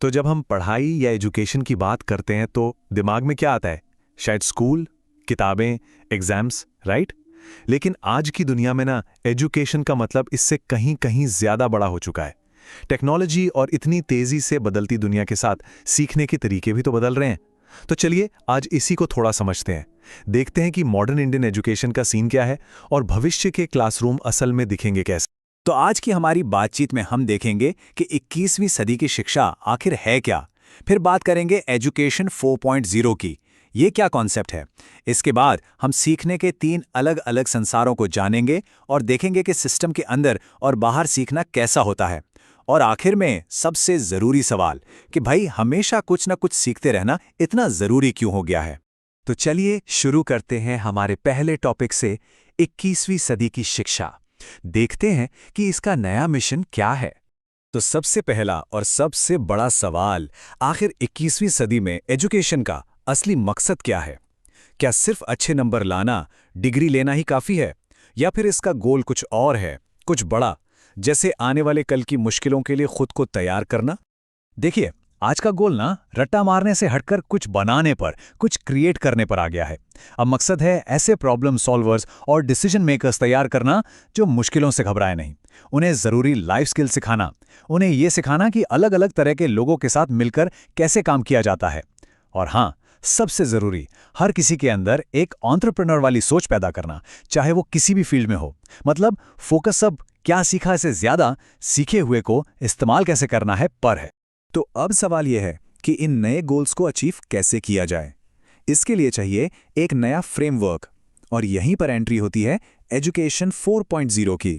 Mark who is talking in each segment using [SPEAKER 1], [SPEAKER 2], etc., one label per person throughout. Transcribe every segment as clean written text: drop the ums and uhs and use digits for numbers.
[SPEAKER 1] तो जब हम पढ़ाई या एजुकेशन की बात करते हैं तो दिमाग में क्या आता है? शायद स्कूल, किताबें, एग्जाम्स, राइट? लेकिन आज की दुनिया में ना एजुकेशन का मतलब इससे कहीं कहीं ज्यादा बड़ा हो चुका है। टेक्नोलॉजी और इतनी तेजी से बदलती दुनिया के साथ सीखने के तरीके भी तो बदल रहे हैं। तो चलिए आज इसी को थोड़ा समझते हैं। देखते हैं कि मॉडर्न इंडियन एजुकेशन का सीन क्या है और भविष्य के क्लासरूम असल में दिखेंगे कैसे।
[SPEAKER 2] तो आज की हमारी बातचीत में हम देखेंगे कि 21वीं सदी की शिक्षा आखिर है क्या। फिर बात करेंगे एजुकेशन 4.0 की, ये क्या कॉन्सेप्ट है। इसके बाद हम सीखने के 3 अलग अलग संसारों को जानेंगे और देखेंगे कि सिस्टम के अंदर और बाहर सीखना कैसा होता है। और आखिर में सबसे ज़रूरी सवाल कि भाई हमेशा कुछ ना कुछ सीखते रहना इतना ज़रूरी क्यों हो गया है। तो चलिए शुरू करते हैं हमारे पहले टॉपिक से, 21वीं सदी की शिक्षा। देखते हैं कि इसका नया मिशन क्या है। तो सबसे पहला और सबसे बड़ा सवाल, आखिर 21वीं सदी में एजुकेशन का असली मकसद क्या है? क्या सिर्फ अच्छे नंबर लाना, डिग्री लेना ही काफ़ी है, या फिर इसका गोल कुछ और है, कुछ बड़ा, जैसे आने वाले कल की मुश्किलों के लिए खुद को तैयार करना? देखिए, आज का गोल ना रट्टा मारने से हटकर कुछ बनाने पर, कुछ क्रिएट करने पर आ गया है। अब मकसद है ऐसे प्रॉब्लम सॉल्वर्स और डिसीजन मेकर्स तैयार करना जो मुश्किलों से घबराए नहीं। उन्हें ज़रूरी लाइफ स्किल सिखाना, उन्हें ये सिखाना कि अलग अलग तरह के लोगों के साथ मिलकर कैसे काम किया जाता है। और हाँ, सबसे ज़रूरी, हर किसी के अंदर एक एंटरप्रेन्योर वाली सोच पैदा करना, चाहे वो किसी भी फील्ड में हो। मतलब फोकस अब क्या सीखा से ज़्यादा सीखे हुए को इस्तेमाल कैसे करना है पर है। तो अब सवाल यह है कि इन नए गोल्स को अचीव कैसे किया जाए। इसके लिए चाहिए एक नया फ्रेमवर्क, और यहीं पर एंट्री होती है एजुकेशन 4.0 की।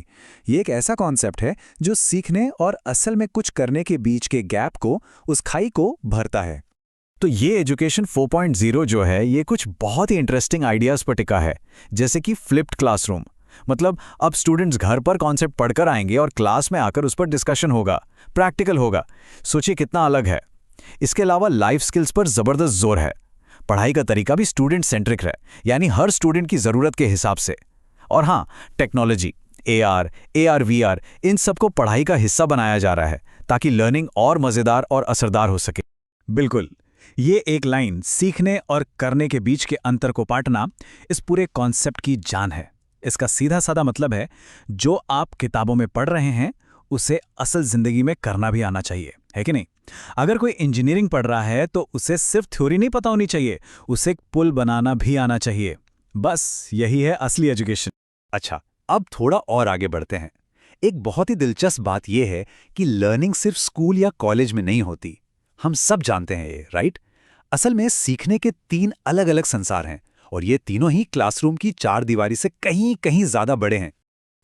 [SPEAKER 2] ये एक ऐसा कॉन्सेप्ट है जो सीखने और असल में कुछ करने के बीच के गैप को, उस खाई को भरता है। तो ये एजुकेशन 4.0 जो है, ये कुछ बहुत ही इंटरेस्टिंग आइडियाज़ पर टिका है, जैसे कि फ्लिप्ड क्लासरूम। मतलब अब स्टूडेंट्स घर पर कॉन्सेप्ट पढ़कर आएंगे और क्लास में आकर उस पर डिस्कशन होगा, प्रैक्टिकल होगा। सोचिए कितना अलग है। इसके अलावा लाइफ स्किल्स पर ज़बरदस्त जोर है। पढ़ाई का तरीका भी स्टूडेंट सेंट्रिक है, यानी हर स्टूडेंट की ज़रूरत के हिसाब से। और हाँ, टेक्नोलॉजी, AR, VR, इन सबको पढ़ाई का हिस्सा बनाया जा रहा है ताकि लर्निंग और मज़ेदार और असरदार हो सके। बिल्कुल, ये एक लाइन सीखने और करने के बीच के अंतर को पाटना इस पूरे कॉन्सेप्ट की जान है। इसका सीधा साधा मतलब है, जो आप किताबों में पढ़ रहे हैं उसे असल जिंदगी में करना भी आना चाहिए, है कि नहीं? अगर कोई इंजीनियरिंग पढ़ रहा है तो उसे सिर्फ थ्योरी नहीं पता होनी चाहिए, उसे एक पुल बनाना भी आना चाहिए। बस यही है असली एजुकेशन। अच्छा, अब थोड़ा और आगे बढ़ते हैं। एक बहुत ही दिलचस्प बात यह है कि लर्निंग सिर्फ स्कूल या कॉलेज में नहीं होती। हम सब जानते हैं ये, राइट? असल में सीखने के 3 अलग अलग संसार हैं, और ये तीनों ही क्लासरूम की 4 दीवारी से कहीं कहीं ज्यादा बड़े हैं।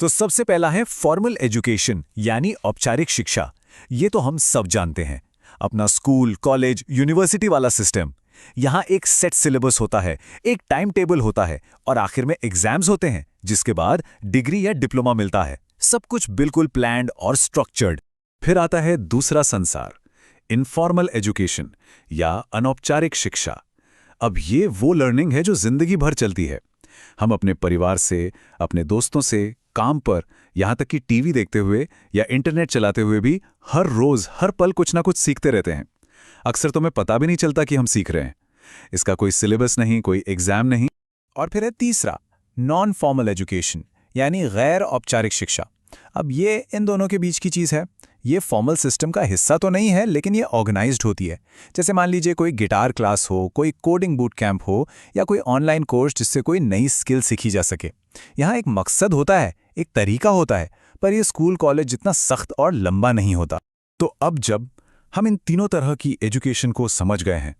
[SPEAKER 2] तो सबसे पहला है फॉर्मल एजुकेशन, यानी औपचारिक शिक्षा। ये तो हम सब जानते हैं, अपना स्कूल, कॉलेज, यूनिवर्सिटी वाला सिस्टम। यहाँ एक सेट सिलेबस होता है, एक टाइम टेबल होता है, और आखिर में एग्जाम्स होते हैं, जिसके बाद डिग्री या डिप्लोमा मिलता है। सब कुछ बिल्कुल प्लान्ड और स्ट्रक्चर्ड। फिर आता है दूसरा संसार, इनफॉर्मल एजुकेशन या अनौपचारिक शिक्षा। अब ये वो लर्निंग है जो जिंदगी भर चलती है। हम अपने परिवार से, अपने दोस्तों से, काम पर, यहाँ तक कि टीवी देखते हुए या इंटरनेट चलाते हुए भी हर रोज हर पल कुछ ना कुछ सीखते रहते हैं। अक्सर तो हमें पता भी नहीं चलता कि हम सीख रहे हैं। इसका कोई सिलेबस नहीं, कोई एग्जाम नहीं। और फिर है तीसरा, नॉन फॉर्मल एजुकेशन, यानी गैर औपचारिक शिक्षा। अब ये इन दोनों के बीच की चीज़ है। ये फॉर्मल सिस्टम का हिस्सा तो नहीं है, लेकिन ये ऑर्गेनाइज्ड होती है। जैसे मान लीजिए कोई गिटार क्लास हो, कोई कोडिंग बूट कैंप हो, या कोई ऑनलाइन कोर्स जिससे कोई नई स्किल सीखी जा सके। यहाँ एक मकसद होता है, एक तरीका होता है, पर ये स्कूल कॉलेज जितना सख्त और लंबा नहीं होता। तो अब जब हम इन तीनों तरह की एजुकेशन को समझ गए हैं,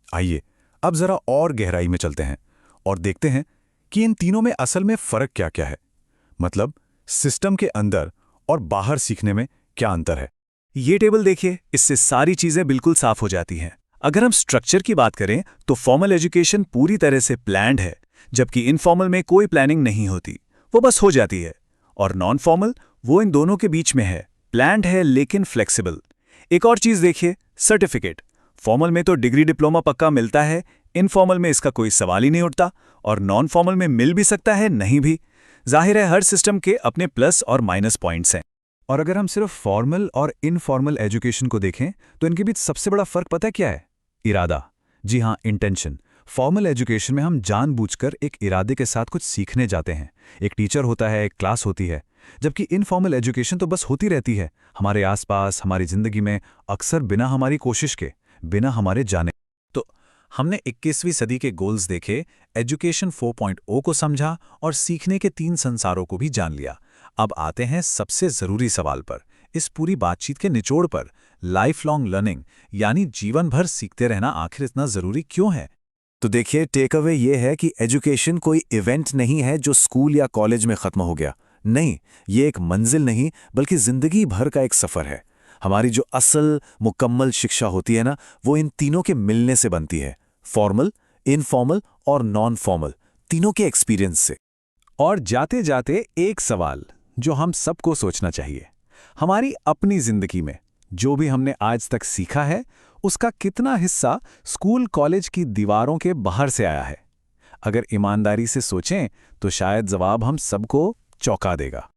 [SPEAKER 2] आइए अब जरा और गहराई में चलते हैं और देखते हैं कि इन तीनों में असल में फ़र्क क्या क्या है। मतलब सिस्टम के अंदर और बाहर सीखने में क्या अंतर है। ये टेबल देखिए, इससे सारी चीज़ें बिल्कुल साफ हो जाती हैं। अगर हम स्ट्रक्चर की बात करें तो फॉर्मल एजुकेशन पूरी तरह से प्लान्ड है, जबकि इनफॉर्मल में कोई प्लानिंग नहीं होती, वो बस हो जाती है। और नॉन फॉर्मल वो इन दोनों के बीच में है, प्लान्ड है लेकिन फ्लेक्सिबल। एक और चीज़ देखिए, सर्टिफिकेट। फॉर्मल में तो डिग्री डिप्लोमा पक्का मिलता है, इनफॉर्मल में इसका कोई सवाल ही नहीं उठता, और नॉन फॉर्मल में मिल भी सकता है, नहीं भी। जाहिर है हर सिस्टम के अपने प्लस और माइनस पॉइंट्स हैं। और अगर हम सिर्फ फॉर्मल और इनफॉर्मल एजुकेशन को देखें तो इनके बीच सबसे बड़ा फर्क पता है क्या है? इरादा। जी हाँ, इंटेंशन। फॉर्मल एजुकेशन में हम जानबूझकर एक इरादे के साथ कुछ सीखने जाते हैं। एक टीचर होता है, एक क्लास होती है। जबकि इनफॉर्मल एजुकेशन तो बस होती रहती है हमारे आसपास, हमारी जिंदगी में, अक्सर बिना हमारी कोशिश के, बिना हमारे जाने। तो हमने 21वीं सदी के गोल्स देखे, एजुकेशन 4.0 को समझा और सीखने के 3 संसारों को भी जान लिया। अब आते हैं सबसे जरूरी सवाल पर, इस पूरी बातचीत के निचोड़ पर। लाइफ लॉन्ग लर्निंग यानी जीवन भर सीखते रहना आखिर इतना जरूरी क्यों है?
[SPEAKER 3] तो देखिए, टेक अवे ये है कि एजुकेशन कोई इवेंट नहीं है जो स्कूल या कॉलेज में खत्म हो गया। नहीं, ये एक मंजिल नहीं बल्कि जिंदगी भर का एक सफर है। हमारी जो असल मुकम्मल शिक्षा होती है ना, वो इन तीनों के मिलने से बनती है। फॉर्मल, इनफॉर्मल और नॉन फॉर्मल, तीनों के एक्सपीरियंस से।
[SPEAKER 2] और जाते जाते एक सवाल जो हम सबको सोचना चाहिए, हमारी अपनी जिंदगी में जो भी हमने आज तक सीखा है उसका कितना हिस्सा स्कूल कॉलेज की दीवारों के बाहर से आया है? अगर ईमानदारी से सोचें तो शायद जवाब हम सबको चौंका देगा।